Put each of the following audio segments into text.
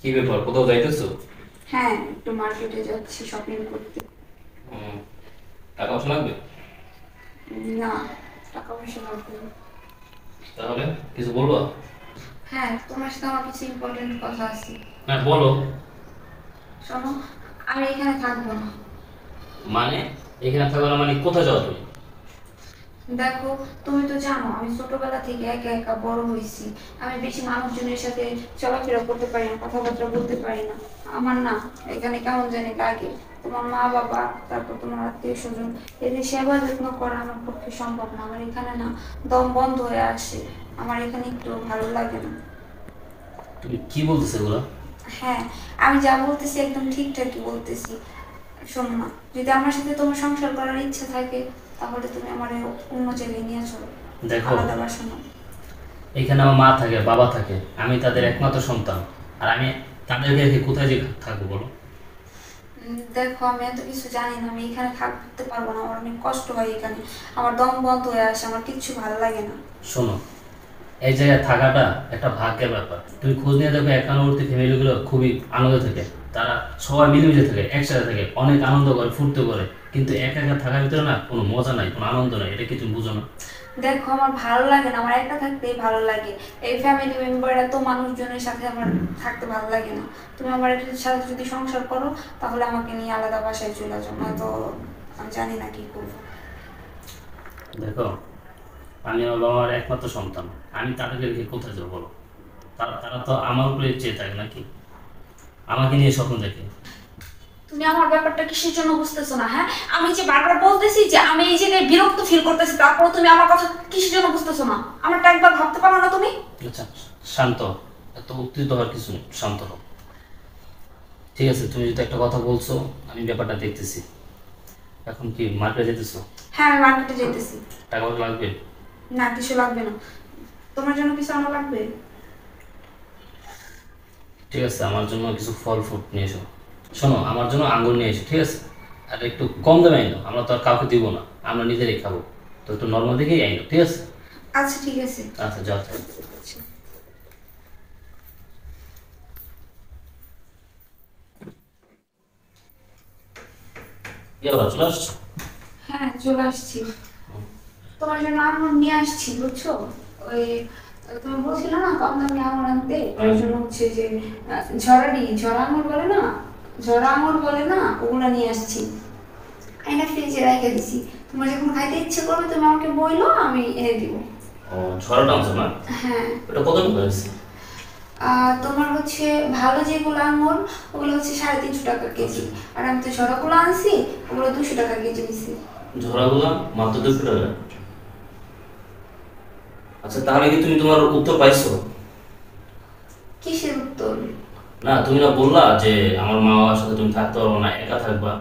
কি ব্যাপার, কোথাও যাইতেছো? হ্যাঁ, একটু মার্কেটে যাচ্ছি শপিং করতে। হুম, টাকা পয়সা লাগবে? না, টাকা পয়সা লাগবে না। তাহলে কিছু বলবো? হ্যাঁ, তোমার সাথে আমার কিছু ইম্পর্টেন্ট কথা আছে। হ্যাঁ বলো। শোনো, আমি এখানে থাকবো না। মানে এখানে থাকবে না মানে কোথায় যাও তুমি? দেখো, তুমি তো জানো আমি ছোটবেলা থেকে একা একা বড় হয়েছি। আমি বেশি মানুষজনের সাথে চলাফেরা করতে পারি না, কথাবার্তা বলতে পারি না। আমার না এখানে কেমন জানি লাগে। তোমার মা বাবা, তারপর তোমার আত্মীয় স্বজন, এদের সেবা যত্ন করা আমার পক্ষে সম্ভব না। আমার এখানে না দম বন্ধ হয়ে আসে। আমার এখানে একটু ভালো লাগে না। তুমি কি বলতেছো এগুলো? হ্যাঁ, আমি যা বলতেছি একদম ঠিকঠাকই বলতেছি। শোনো না, যদি আমার সাথে তোমার সংসার করার ইচ্ছা থাকে তাহলে তুমি আমার অন্য জায়গায় নিয়ে চলো। দেখো, আলাদা বাসা না। এখানে আমার মা থাকে, বাবা থাকে, আমি তাদের একমাত্র সন্তান। আর আমি তাদেরকে রেখে কোথায় যে থাকবো বলো? দেখো, আমি এত কিছু জানি না, আমি এখানে থাকতে পারবো না। আমার অনেক কষ্ট হয় এখানে। আমার দম বন্ধ হয়ে আসে, আমার কিচ্ছু ভালো লাগে না। শোনো, এই জায়গায় থাকাটা একটা ভাগ্যের ব্যাপার। তুমি খোঁজ নিয়ে দেখো, একান্নবর্তী ফ্যামিলিগুলো খুবই আনন্দ থাকে। তারা সবাই মিলেমিশে থাকে, একসাথে থাকে, অনেক আনন্দ করে, ফুর্তি করে। কিন্তু একা একা থাকার ভিতরে না কোনো মজা নাই, কোনো আনন্দ নাই। এটা কি তুমি বুঝো না? দেখো, আমার ভালো লাগে না, আমার একা থাকতেই ভালো লাগে। এই ফ্যামিলি মেম্বার এত মানুষজনের সাথে আমার থাকতে ভালো লাগে না। তুমি আমার এটার সাথে যদি সংসার করো তাহলে আমাকে নিয়ে আলাদা বাসায় চলে যাও, নয়তো আমি জানি না কি করবো। দেখো, আমি আমার বাবার একমাত্র সন্তান। আমি তাদেরকে রেখে কোথায় যাবো বলো? তারা তারা তো আমার উপরে চেয়ে থাকে নাকি? আমাকে নিয়ে স্বপ্ন দেখে। তুমি আমার ব্যাপারটা কিসের জন্য বুঝতেছো না? হ্যাঁ, আমি যে বারবার বলতেছি যে আমি এই জায়গায় বিরক্ত ফিল করতেছি, তারপর তুমি আমার কথা কিসের জন্য বুঝতেছো না? আমারটা একবার ভাবতে পারো না তুমি? আচ্ছা, শান্ত হও। এত উত্তেজিত হওয়ার কিছু নেই, শান্ত হও। ঠিক আছে, তুমি যদি একটা কথা বলছো, আমি ব্যাপারটা দেখতেছি। এখন কি মার্কেটে যেতেছো? হ্যাঁ, আমি মার্কেটে যেতেছি। টাকা পয়সা লাগবে? না, কিছু লাগবে না। তোমার জন্য কিছু আমার লাগবে? ঠিক আছে, আমার জন্য কিছু ফল ফ্রুট নিয়ে এসো। শোনো, আমার জন্য আঙ্গুর নিয়ে এসো, ঠিক আছে? আর একটু কম দামে আইনো, আমরা তো আর কাউকে দিব না, আমরা নিজেরাই খাবো। তো একটু নর্মাল দেখেই আইনো, ঠিক আছে? আচ্ছা, ঠিক আছে। আচ্ছা, যাও। ইয়াবা চলে আসছো? হ্যাঁ, চলে আসছি। তোমার জন্য আঙুর নিয়ে আসছি, বুঝছো? ওই তুমি বলছিলে না কম দামি আঙুর আনতে, ওই জন্য হচ্ছে যে ঝরা আঙুর বলে না, ঝরা আঙুর বলে না, ওগুলো নিয়ে আসছি। আইনা ফ্রিজে রেখে দিছি। তোমার যখন খাইতে ইচ্ছে করবে তুমি আমাকে বইলো, আমি এনে দিব। ও, ঝড়টা আনছো না? হ্যাঁ। ওটা কত টাকা হয়েছে? তোমার হচ্ছে ভালো যেগুলো আঙুর ওগুলো হচ্ছে 350 টাকা কেজি। আর আমি তো ঝরাগুলো আনছি, ওগুলো 200 টাকা কেজি নিছি। ঝরাগুলা মাত্র 200 টাকা? আচ্ছা, তাহলে কি তুমি তোমার উত্তর পাইছো? কিসের উত্তর? না, তুমি না বললা যে আমার মা বাবার সাথে তুমি থাকতে পারবো না, একা থাকবা।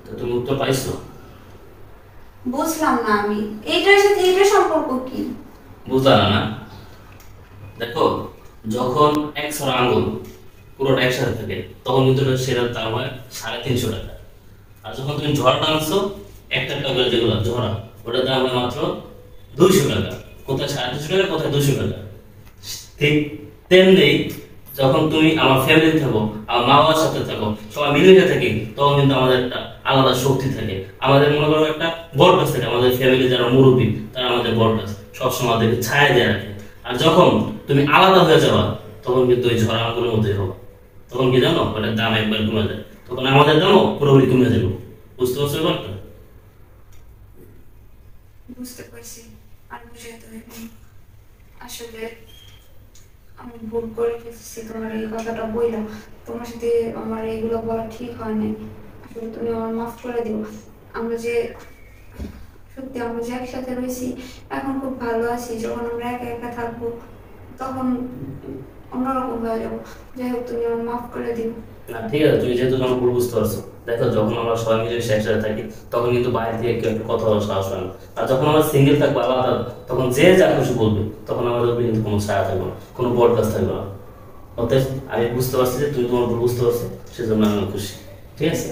তো তুমি উত্তর পাইছো? বুঝলাম না আমি। এইটার সাথে এইটার সম্পর্ক কি? বুঝলা না না? দেখো, যখন এক ছড়া আঙ্গুর পুরোটা একসাথে থাকে, তখন কিন্তু সেটার দাম হয় 350 টাকা। আর যখন তুমি ঝড়টা আনছো, একটা একটা করে যেগুলো ঝরা, ওটার দাম হয় মাত্র 200 টাকা। কোথায় 350 টাকা, কোথায় 200 টাকা। ঠিক তেমনি যখন তুমি আমার ফ্যামিলি থাকো, আমার মা বাবার সাথে থাকো, সবাই মিলে থাকি, তখন কিন্তু আমাদের একটা আলাদা শক্তি থাকে। আমাদের মনে করো একটা বট গাছ থাকে, আমাদের ফ্যামিলি যারা মুরব্বী তারা আমাদের বট গাছ সবসময় আমাদেরকে ছায়া দিয়ে রাখে। আর যখন তুমি আলাদা হয়ে যাবা, তখন কিন্তু ওই ঝরা আঙুলের মধ্যে হবো। তখন কি জানো, ওটার দাম একবার কমে যায়, তখন আমাদের দামও পুরোপুরি কমে যাবে। বুঝতে পারছো ব্যাপারটা? বুঝতে পারছি। আর বুঝাইতে হবে না। আসলে আমি ভুল করে ফেলছি, তোমার এই কথাটা বললাম। তোমার সাথে আমার এগুলো বলা ঠিক হয় নাই। আসলে তুমি আমার মাফ করে দিও। আমরা যে সত্যি আমরা যে একসাথে রয়েছি, এখন খুব ভালো আছি। যখন আমরা একা একা থাকবো তখন অন্যরকম হয়ে যাবো। যাই হোক, তুমি আমার মাফ করে দিও। না, ঠিক আছে, তুমি যেহেতু তোমার ভুল বুঝতে পারছো। দেখো, যখন আমরা সবাই মিলে একসাথে থাকি, তখন কিন্তু বাইরে থেকে কেউ একটা কথা বলার সাহস হয় না। আর যখন আমরা সিঙ্গেল থাকবো আলাদা, তখন যে যা খুশি বলবে, তখন আমাদের উপরে কিন্তু কোনো ছায়া থাকবে না, কোনো বরদাস্ত থাকবে না। অতএব আমি বুঝতে পারছি যে তুমি তোমার ভুল বুঝতে পারছো, সেজন্য আমি খুশি। ঠিক আছে?